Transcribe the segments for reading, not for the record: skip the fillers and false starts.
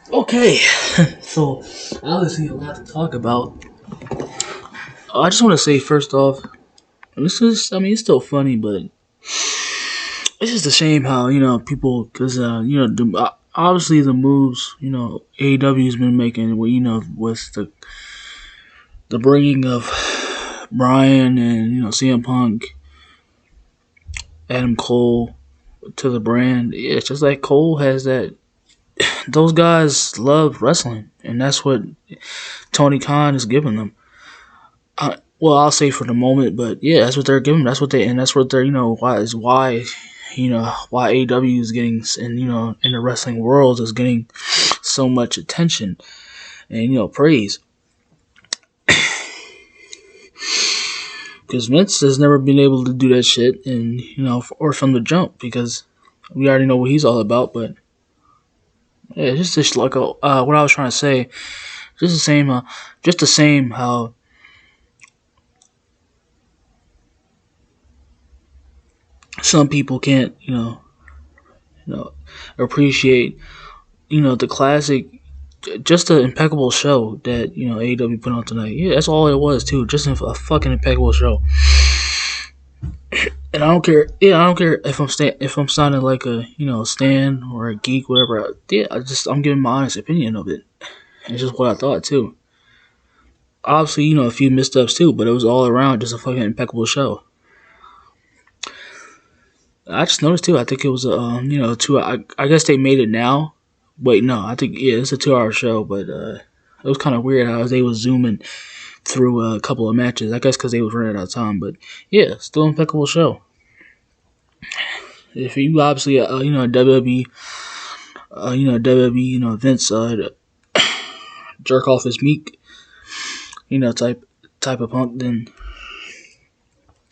Okay, so obviously a lot to talk about. I just want to say first off, this is, I mean, it's still funny, but it's just a shame how people, because obviously the moves AEW's been making, with the bringing of Bryan and CM Punk, Adam Cole to the brand. Yeah, it's just like Cole has that. Those guys love wrestling, and that's what Tony Khan is giving them. Well, I'll say for the moment, but yeah, that's what they're giving. That's what they're why AEW is getting, and in the wrestling world is getting so much attention and praise, because Vince has never been able to do that shit, and or from the jump, because we already know what he's all about. But yeah, it's just like what I was trying to say, just the same how some people can't you know appreciate the classic, just an impeccable show that AEW put on tonight. Yeah, that's all it was too. Just a fucking impeccable show. And I don't care. Yeah, I don't care if I'm sounding like a stan or a geek, whatever. Yeah, I'm giving my honest opinion of it. It's just what I thought too. Obviously, a few missteps too, but it was all around just a fucking impeccable show. I just noticed too. I think it was two. I guess they made it now. Wait, no, I think it's a 2 hour show, but it was kind of weird how they was zooming through a couple of matches. I guess because they was running out of time, but yeah, still impeccable show. If you obviously WWE, WWE, Vince jerk off his meek, type of punk, then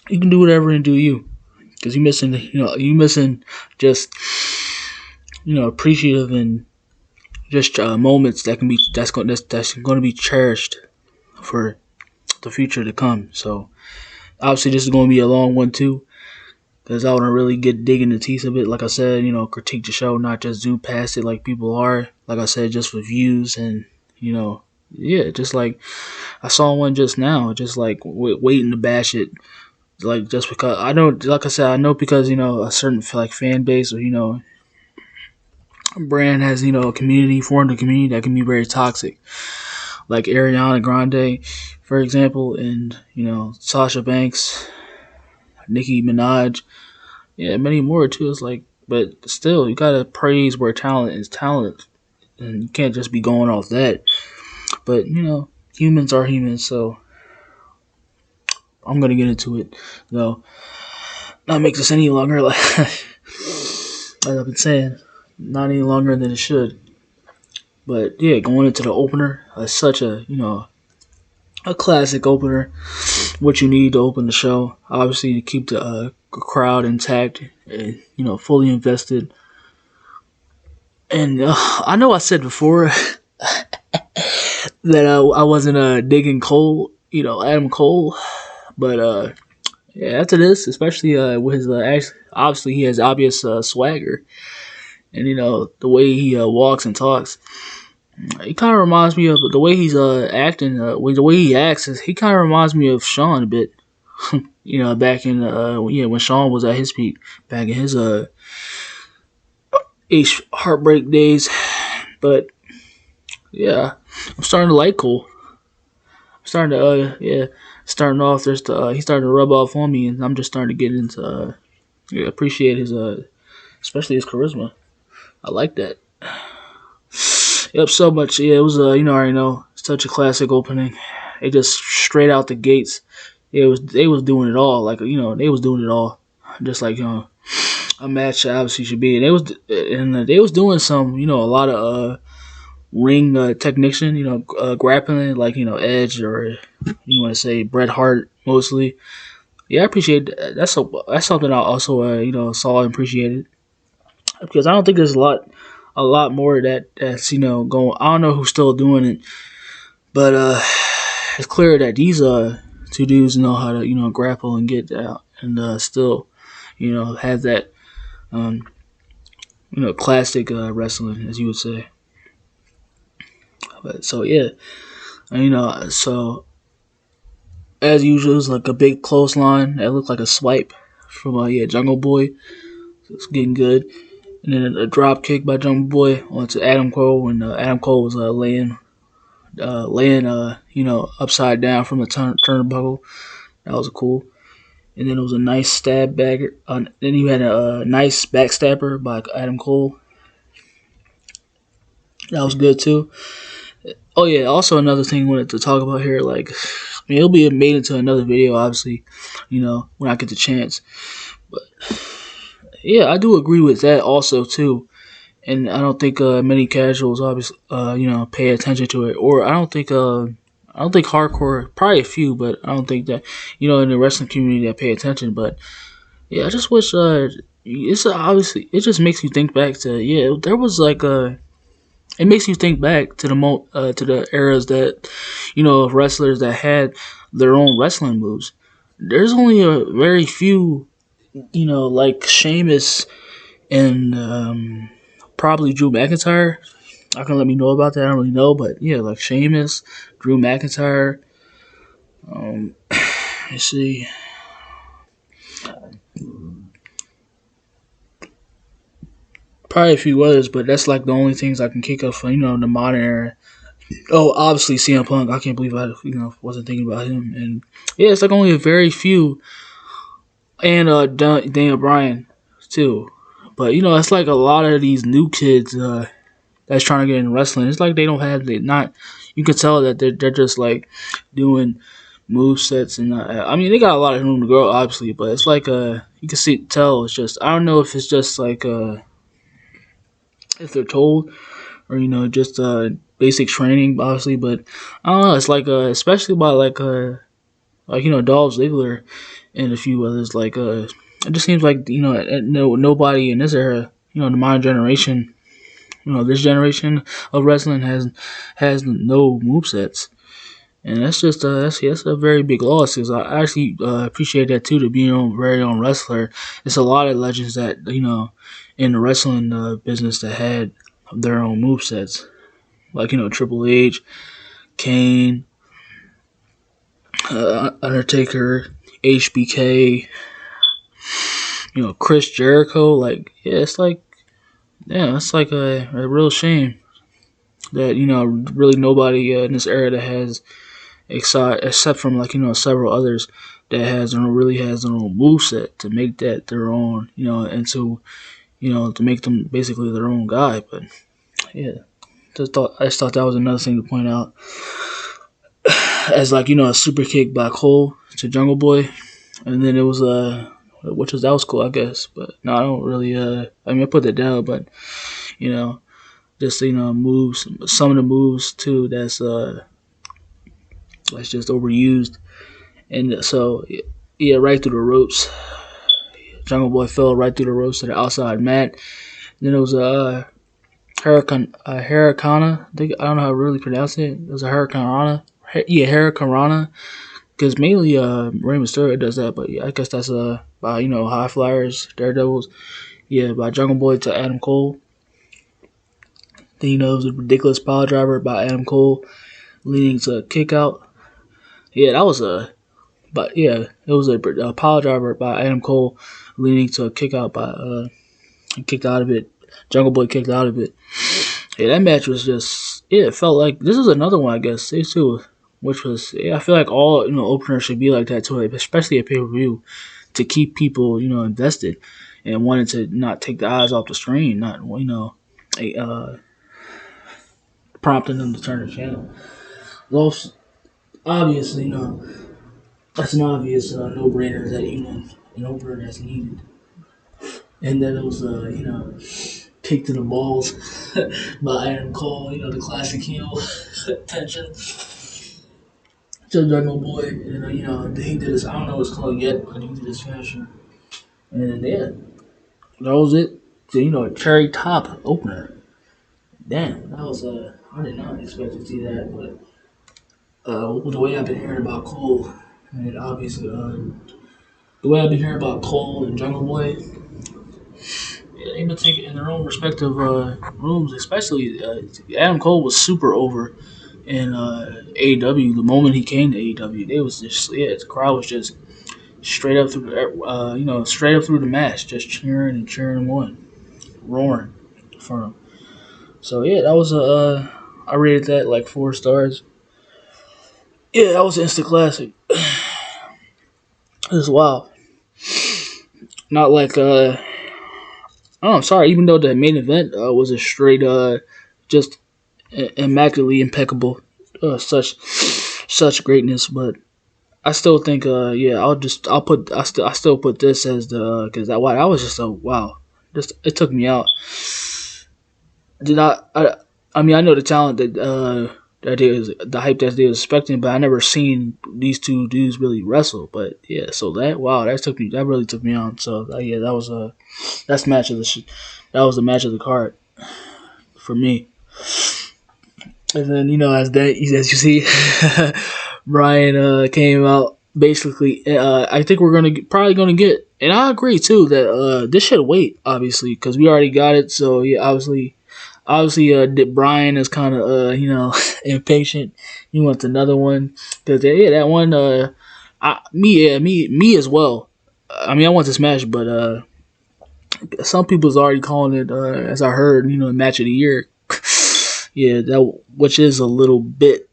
you can do whatever and do you, because you missing just appreciative and just moments that's going to be cherished for the future to come. So obviously this is going to be a long one too, because I want to really dig in the teeth of it. Like I said, critique the show, not just zoom past it like people are. Like I said, just with views and yeah, just like I saw one just now, just like waiting to bash it. Like just because I know, like I said, I know because a certain like fan base or brand has a community, formed a community that can be very toxic, like Ariana Grande, for example, and Sasha Banks, Nicki Minaj, yeah, many more too. It's like, but still, you gotta praise where talent is talent, and you can't just be going off that. But humans are humans, so I'm gonna get into it. No, not make this any longer, like I've been saying, not any longer than it should. But yeah, going into the opener, such a classic opener. What you need to open the show, obviously, to keep the crowd intact and fully invested. And I know I said before that I wasn't digging Cole, Adam Cole, but yeah, after this, especially with his obviously he has obvious swagger, and the way he walks and talks. He kind of reminds me of the way he's acting. The way he acts, he kind of reminds me of Sean a bit. Back in when Sean was at his peak, back in his H heartbreak days. But yeah, I'm starting to like Cole. I'm starting to starting off. He's starting to rub off on me, and I'm just starting to get into appreciate his especially his charisma. I like that. Yep, so much. Yeah, it was I already know, such a classic opening. They just straight out the gates. They was doing it all. Like they was doing it all, just like a match obviously should be. And they was doing some a lot of ring technician, grappling, like Edge, or you want to say Bret Hart mostly. Yeah, I appreciate that. That's something I also saw and appreciated, because I don't think there's a lot more that's going. I don't know who's still doing it, but it's clear that these two dudes know how to grapple and get out, and still have that classic wrestling, as you would say. But so yeah, and, so as usual, it was like a big clothesline that looked like a swipe from Jungle Boy. So it's getting good. And then a drop kick by Jungle Boy onto Adam Cole when Adam Cole was laying upside down from the turnbuckle. That was cool. And then it was a nice stab bagger. Then you had a nice backstabber by Adam Cole. That was good too. Oh yeah, also another thing I wanted to talk about here, like, I mean, it'll be made into another video, obviously, when I get the chance. But yeah, I do agree with that also too. And I don't think many casuals obviously pay attention to it, or I don't think hardcore, probably a few, but I don't think that in the wrestling community that pay attention. But yeah, I just wish it's obviously it just makes you think back to there was like it makes you think back to to the eras that of wrestlers that had their own wrestling moves. There's only a very few like Sheamus and probably Drew McIntyre. I can let me know about that. I don't really know, but yeah, like Sheamus, Drew McIntyre. Let's see. Probably a few others, but that's like the only things I can kick up for the modern era. Oh, obviously CM Punk. I can't believe I wasn't thinking about him. And yeah, it's like only a very few, and Daniel Bryan too. But it's like a lot of these new kids that's trying to get in wrestling. It's like they don't have they not. You can tell that they're just like doing move sets, and I mean they got a lot of room to grow, obviously. But it's like you can tell it's just, I don't know if it's just like if they're told, or just basic training, obviously. But I don't know. It's like especially by Dolph Ziggler and a few others. Like it just seems like nobody in this era, the modern generation, this generation of wrestling has no movesets. And that's just that's a very big loss, because I actually appreciate that too, to be your very own wrestler. It's a lot of legends that in the wrestling business that had their own movesets, like Triple H, Kane, Undertaker, HBK, Chris Jericho. Like it's like it's like a real shame that really nobody in this era that has except from several others that really has their own moveset to make that their own, and to to make them basically their own guy. But yeah, I just thought that was another thing to point out, as like a super kick by Cole to Jungle Boy, and then it was that was cool, I guess. But no, I don't really I mean, I put that down, but just moves, some of the moves too, that's just overused. And so yeah, right through the ropes. Jungle Boy fell right through the ropes to the outside mat. Then it was a Hurricana. I don't know how to really pronounce it. It was a Hurricanrana. Yeah, Hurricanrana. Because mainly Rey Mysterio does that, but yeah, I guess that's by High Flyers, Daredevils. Yeah, by Jungle Boy to Adam Cole. Then it was a ridiculous power driver by Adam Cole, leading to a kick out. Yeah, that was but yeah, it was a power driver by Adam Cole, leading to a kick out by kicked out of it. Jungle Boy kicked out of it. Yeah, that match was just, it felt like this is another one, I guess, too, which was, I feel like all openers should be like that too, especially at pay-per-view, to keep people invested and wanting to not take the eyes off the screen, not prompting them to turn the channel. Well, obviously, that's an obvious no-brainer that an opener that's needed. And then it was kick to the balls by Adam Cole, the classic heel tension to Jungle Boy. And he did his, I don't know what it's called yet, but he did his finisher. And then that was it. So, a cherry top opener. Damn, that was I did not expect to see that, but the way I've been hearing about Cole, and obviously the way I've been hearing about Cole and Jungle Boy, they've been taking in their own respective rooms. Especially Adam Cole was super over. in AEW. The moment he came to AEW, they was just the crowd was just straight up through straight up through the match, just cheering and cheering him on, roaring for him. So yeah, that was a I rated that like 4 stars. Yeah, that was an instant classic. It was wow. Not like oh, I'm sorry. Even though the main event was a straight just immaculately impeccable, such greatness, but I still think yeah, I still put this as the because that was just a wow. Just it took me out. Did I mean I know the talent that they was the hype that they was expecting, but I never seen these two dudes really wrestle. But yeah, so that really took me on. So yeah, that's match of that was the match of the card for me. And then as you see, Brian came out basically. I think we're probably gonna get, and I agree too that this should wait obviously because we already got it. So yeah, obviously, Brian is kind of impatient. He wants another one because yeah, that one me as well. I mean, I want this match, but some people's already calling it as I heard, match of the year. Yeah, that which is a little bit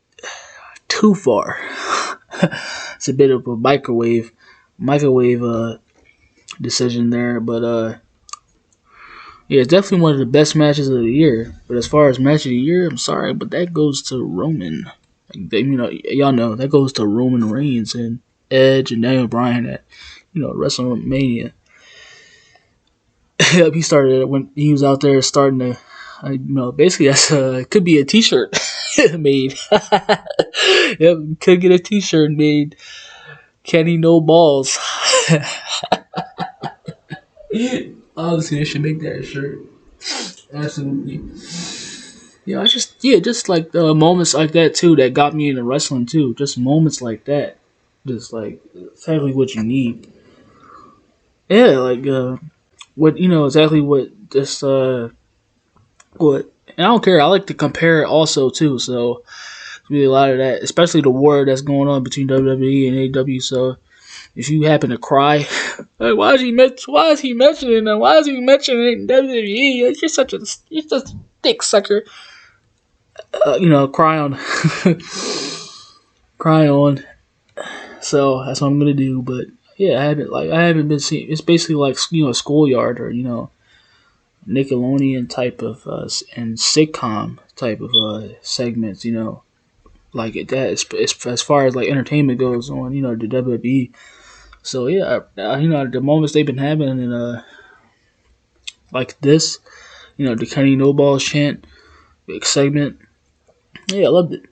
too far. It's a bit of a microwave decision there, but yeah, it's definitely one of the best matches of the year. But as far as match of the year, I'm sorry, but that goes to Roman. Y'all know that goes to Roman Reigns and Edge and Daniel Bryan at WrestleMania. He started when he was out there starting to, basically that's it could be a T-shirt made. Yep, could get a T-shirt made. Kenny No Balls. Honestly, they should make that a shirt. Absolutely. Yeah, just like moments like that too that got me into wrestling too. Just moments like that, just like exactly what you need. Yeah, like what exactly what this what. And I don't care. I like to compare it also too. So really a lot of that, especially the war that's going on between WWE and AEW. So if you happen to cry, like, why is he mentioning them? Why is he mentioning WWE? You're such a dick sucker. Cry on, cry on. So that's what I'm gonna do. But yeah, I haven't been seeing. It's basically like a schoolyard or Nickelodeon type of and sitcom type of segments. Like that. As far as like entertainment goes on, the WWE. So yeah, the moments they've been having and like this, the Kenny No Balls chant segment. Yeah, I loved it.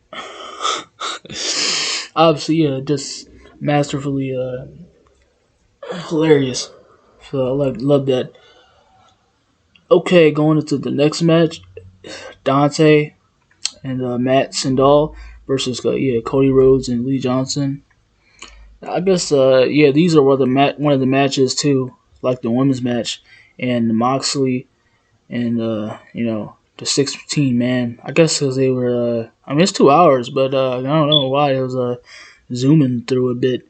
Obviously, yeah, just masterfully hilarious. So I love that. Okay, going into the next match, Dante and Matt Sindal versus Cody Rhodes and Lee Johnson. I guess these are one of the matches too, like the women's match and the Moxley and the 16 man. I guess because they were. I mean, it's 2 hours, but I don't know why it was zooming through a bit.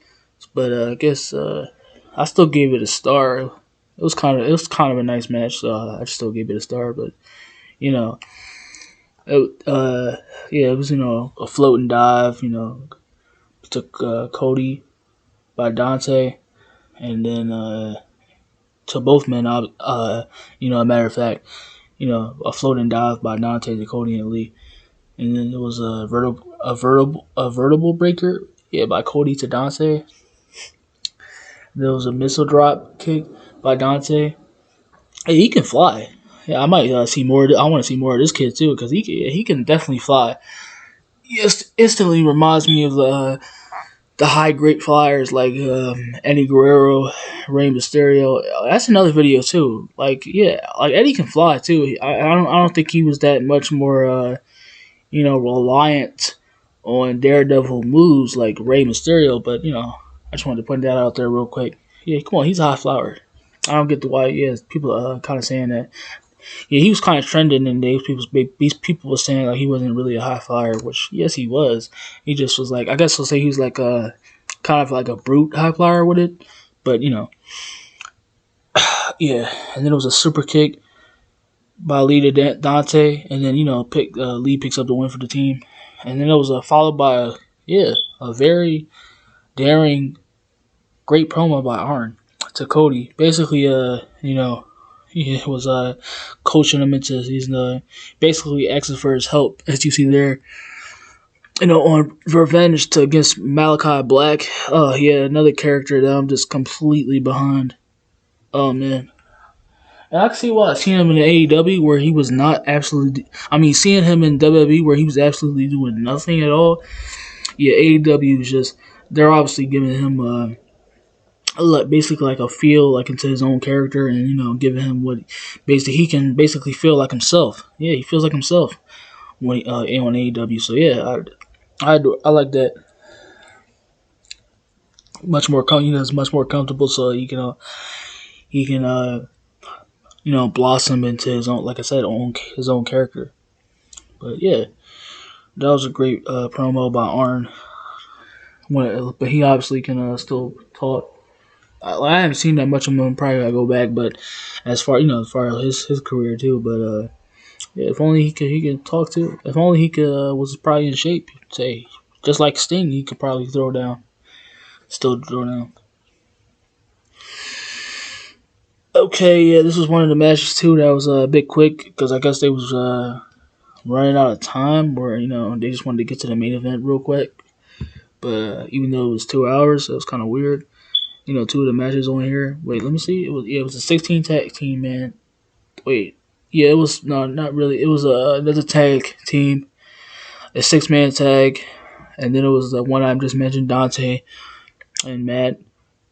But I guess I still gave it a star. It was kind of a nice match, so I still gave it a star. But you know, it was a float and dive. Took Cody by Dante, and then to both men. A matter of fact, a float and dive by Dante to Cody and Lee, and then there was a vertical breaker, by Cody to Dante. There was a missile drop kick by Dante. Hey, he can fly. Yeah, I might see more. I want to see more of this kid too because he can definitely fly. He instantly reminds me of the high great flyers like Eddie Guerrero, Rey Mysterio. That's another video too. Like Eddie can fly too. I don't think he was that much more reliant on daredevil moves like Rey Mysterio. But I just wanted to point that out there real quick. Yeah, come on, he's a high flyer. I don't get the why. Yeah, people are kind of saying that. Yeah, he was kind of trending, and these people were saying like he wasn't really a high flyer, which yes he was. He just was like, I guess we'll say he was like a kind of like a brute high flyer with it, but yeah. And then it was a super kick by Lee to Dante, and then Lee picks up the win for the team, and then it was followed by a very daring, great promo by Arn to Cody. Basically, he was coaching him into he's basically asking for his help, as you see there. On Revenge to against Malachi Black. Oh, yeah, another character that I'm just completely behind. Oh man. And I can see why seeing him in the AEW where he was not absolutely. I mean, seeing him in WWE where he was absolutely doing nothing at all. Yeah, AEW is just they're obviously giving him basically like a feel like into his own character, and giving him what basically he can basically feel like himself. Yeah, he feels like himself when on AEW. So yeah, I like that. Much more, it's much more comfortable, so he can blossom into his own, like I said, his own character. But yeah, that was a great promo by Arn. But he obviously can still talk. I haven't seen that much of him. Probably gotta go back, but as far as his career too. But yeah, if only he could talk too. If only he could was probably in shape. Say just like Sting, he could probably throw down. Still throw down. Okay, yeah, this was one of the matches too that was a bit quick because I guess they was running out of time, where they just wanted to get to the main event real quick. But even though it was 2 hours, it was kind of weird. Two of the matches on here. Wait, let me see. It was a 16 tag team, man. Wait, yeah, it was no, not really. It was another tag team, a 6-man tag, and then it was the one I just mentioned, Dante and Matt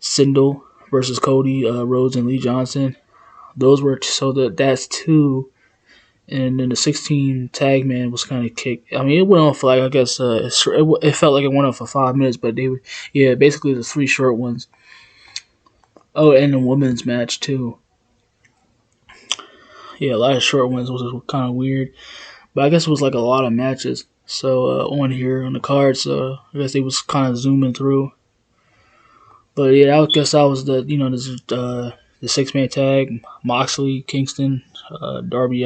Sindel versus Cody Rhodes and Lee Johnson. Those were that's two, and then the 16 tag man was kind of kicked. I mean, it went on for like I guess it felt like it went on for 5 minutes, but basically the 3 short ones. Oh, and the women's match too. Yeah, a lot of short ones was kind of weird, but I guess it was like a lot of matches. So on here on the card, so I guess they was kind of zooming through. But yeah, I guess that was the the 6-man tag: Moxley, Kingston, Darby,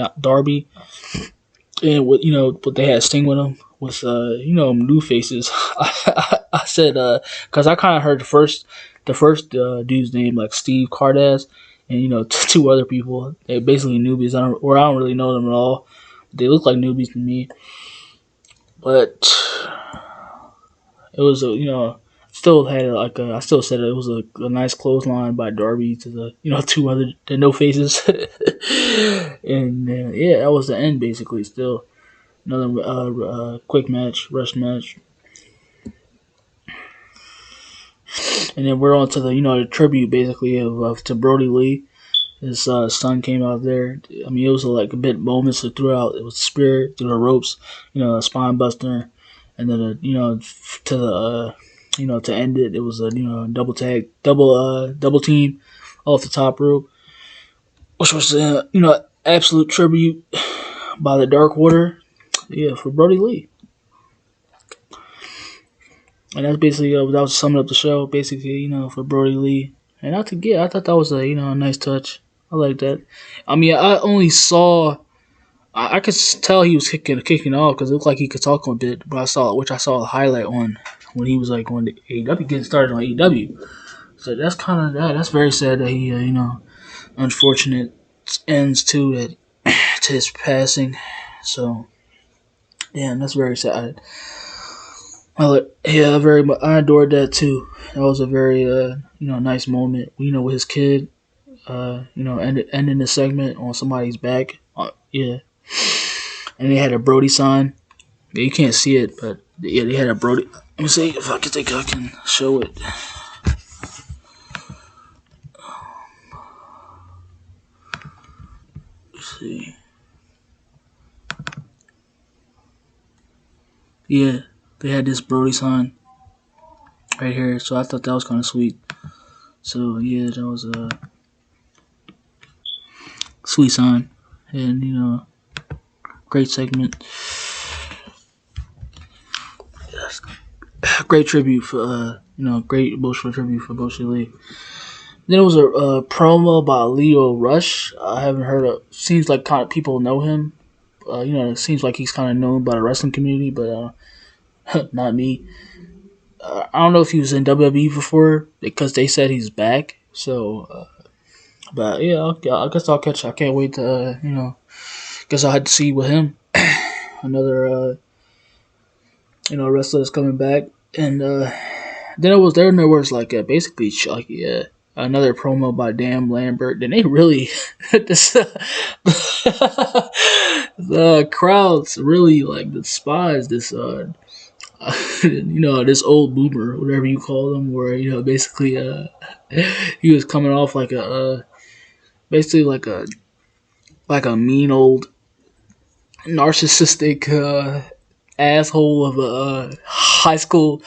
and what they had Sting with them was new faces. I said because I kind of heard the first dude's name like Steve Cardas, and 2 other people. They're basically newbies. I don't really know them at all. They look like newbies to me, but it was still had like I still said it was a nice clothesline by Darby to the 2 other the no faces, and yeah, that was the end basically. Still another quick match, rush match, and then we're on to the the tribute basically to Brodie Lee. His son came out there. I mean, it was like a bit moments throughout. It was spear through the ropes, a spine buster, and then to the to end it, it was a double tag, double team off the top rope, which was absolute tribute by the Dark Order, yeah, for Brodie Lee. And that's basically that was summing up the show, basically, for Brodie Lee. And I thought that was a nice touch. I like that. I mean, I only saw, I could tell he was kicking off because it looked like he could talk a bit, but I saw a highlight on when he was like on the AEW, getting started on AEW. So that's kind of that. That's very sad that he, unfortunate ends to that to his passing. So, damn, that's very sad. Yeah, very much. I adored that too. That was a very nice moment. With his kid, ending the segment on somebody's back. Yeah, and they had a Brodie sign. Yeah, you can't see it, but yeah, they had a Brodie. Let me see if I can show it. Let's see. Yeah, they had this Brodie sign right here, so I thought that was kind of sweet. So yeah, that was a sweet sign. and great segment. Great tribute for great emotional tribute for Bush Lee. Then it was a promo by Leo Rush. I haven't heard of. Seems like kind of people know him. It seems like he's kind of known by the wrestling community, but not me. I don't know if he was in WWE before because they said he's back. So, but yeah, I guess I'll catch. I can't wait to Guess I had to see with him another wrestler that's coming back, and then there was like basically like another promo by Dan Lambert. Then they really this the crowds really like despise this this old boomer, whatever you call them, where basically he was coming off like a basically like a mean old narcissistic asshole of a high school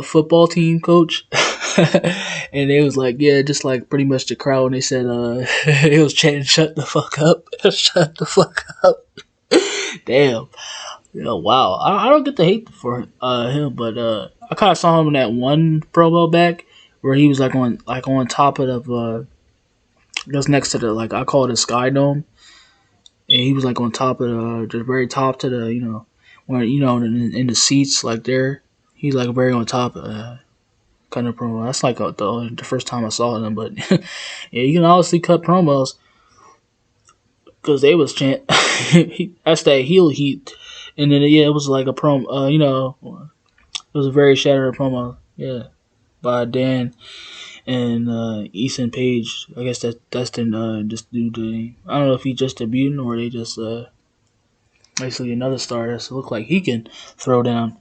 football team coach. And it was like, yeah, just like pretty much the crowd, and they said it was chanting, shut the fuck up. Shut the fuck up. Damn. Wow. I don't get the hate for him, but I kind of saw him in that one promo back where he was like on top of just next to the, like, I call it a sky dome, and he was like on top of the very top to the where in the seats like there, he's like very on top kind of promo. That's like the first time I saw them, but yeah, you can honestly cut promos because they was chant. That's that heel heat, and then yeah, it was like a promo. It was a very shattered promo. Yeah, by Dan and Ethan Page. I guess that's the just dude. I don't know if he just debuted or they just basically another star that look like he can throw down.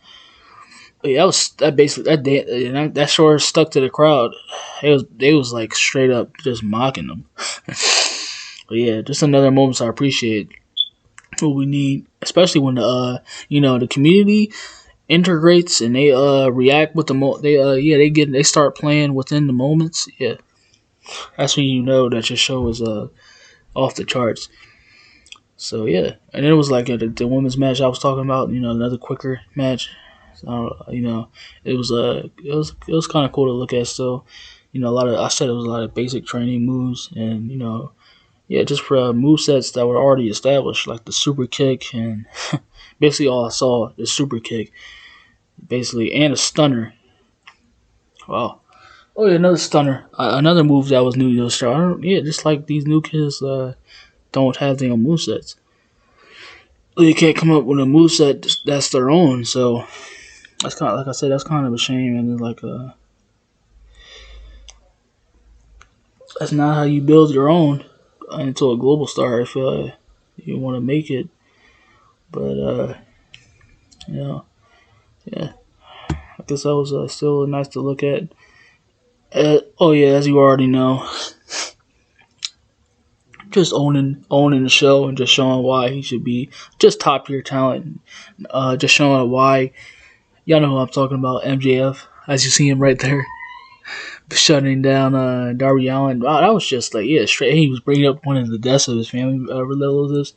But yeah, that sure stuck to the crowd. They was like straight up just mocking them. But yeah, just another moment I appreciate. What we need, especially when the community integrates and they react with they start playing within the moments. Yeah, that's when you know that your show is off the charts. So yeah, and it was like the women's match I was talking about. Another quicker match. It was kind of cool to look at. Still, I said it was a lot of basic training moves, and yeah, just for move sets that were already established, like the super kick, and basically all I saw is super kick, basically, and a stunner. Wow. Oh yeah, another stunner, another move that was new to the show. Yeah, just like these new kids don't have their own movesets. They can't come up with a moveset that's their own, so that's kind of, like I said, that's kind of a shame, and it's like that's not how you build your own into a global star if you want to make it. But yeah, I guess that was still nice to look at. Oh yeah, as you already know, just owning the show and just showing why he should be just top tier talent. Just showing why. Y'all know who I'm talking about, MJF. As you see him right there, shutting down Darby Allin. Wow, that was just like, yeah, straight. He was bringing up one of the deaths of his family relatives.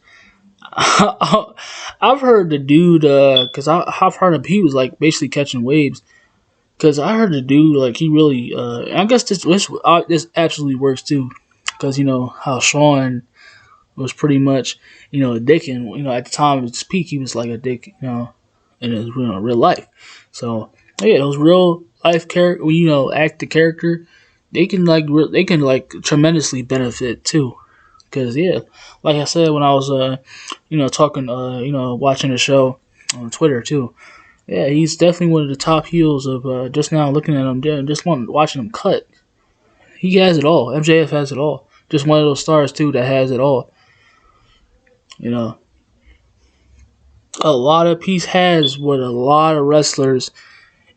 I've heard the dude, because I've heard him. He was like basically catching waves. Because I heard the dude, like, he really, I guess this absolutely works too. Because how Sean was pretty much a dick, and at the time of his peak he was like a dick, in his real life. So yeah, those real life character, act the character, they can tremendously benefit too. Because yeah, like I said when I was talking watching the show on Twitter too. Yeah, he's definitely one of the top heels of just now looking at him there and just watching him cut. He has it all. MJF has it all. Just one of those stars too that has it all. A lot of Peace has what a lot of wrestlers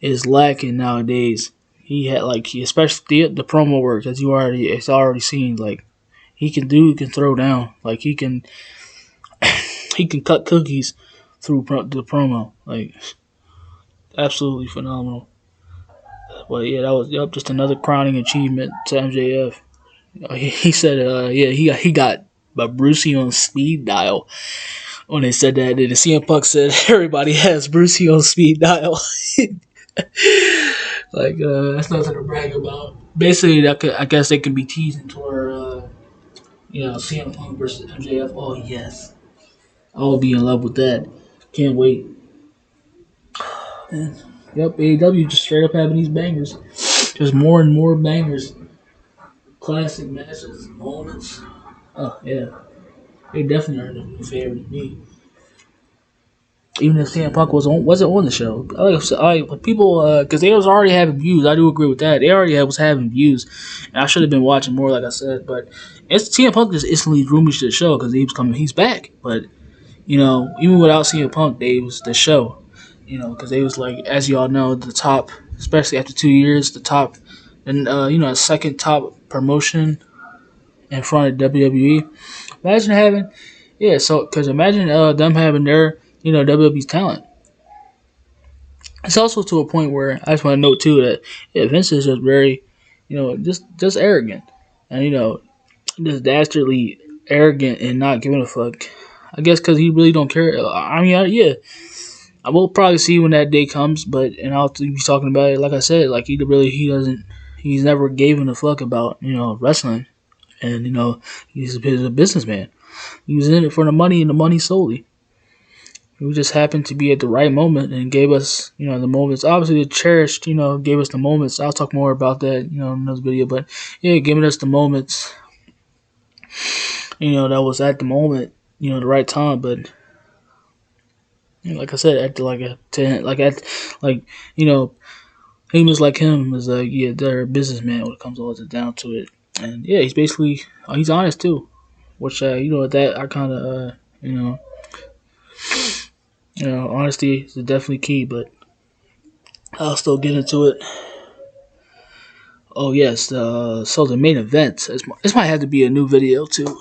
is lacking nowadays. He had especially the promo work as it's already seen. Like he can throw down. Like he can cut cookies through the promo. Like absolutely phenomenal. But yeah, that was just another crowning achievement to MJF. He said, yeah, he got about Brucey on speed dial when they said that. And the CM Punk said everybody has Brucey on speed dial. Like that's nothing to brag about. Basically, I guess they could be teasing toward CM Punk versus MJF. Oh yes, I will be in love with that. Can't wait. Man. Yep, AEW just straight up having these bangers, just more and more bangers, classic matches, moments. Oh yeah, they definitely are a favorite to me. Even if CM Punk wasn't on the show, like people because they was already having views. I do agree with that. They already was having views, and I should have been watching more, like I said. But CM Punk just instantly drew me to the show because he was coming. He's back, but even without CM Punk, they was the show. Because they was like, as y'all know, the top, especially after 2 years, the top, and second top promotion in front of WWE. Imagine having, yeah. So, because imagine them having their, WWE's talent. It's also to a point where I just want to note too that Vince is just very, just arrogant, and just dastardly arrogant and not giving a fuck. I guess because he really don't care. I mean, yeah. I will probably see when that day comes, and I'll be talking about it. Like I said, like he's never given a fuck about wrestling, and he's a businessman. He was in it for the money and the money solely. He just happened to be at the right moment and gave us the moments. Obviously, the cherished gave us the moments. I'll talk more about that in another video, but yeah, giving us the moments that was at the moment the right time, but. Like I said, at like a 10, famous like him is like they're a businessman when it comes all down to it, and yeah, he's basically he's honest too, which that I kind of honesty is definitely key, but I'll still get into it. Oh yes, so the main event this might have to be a new video too.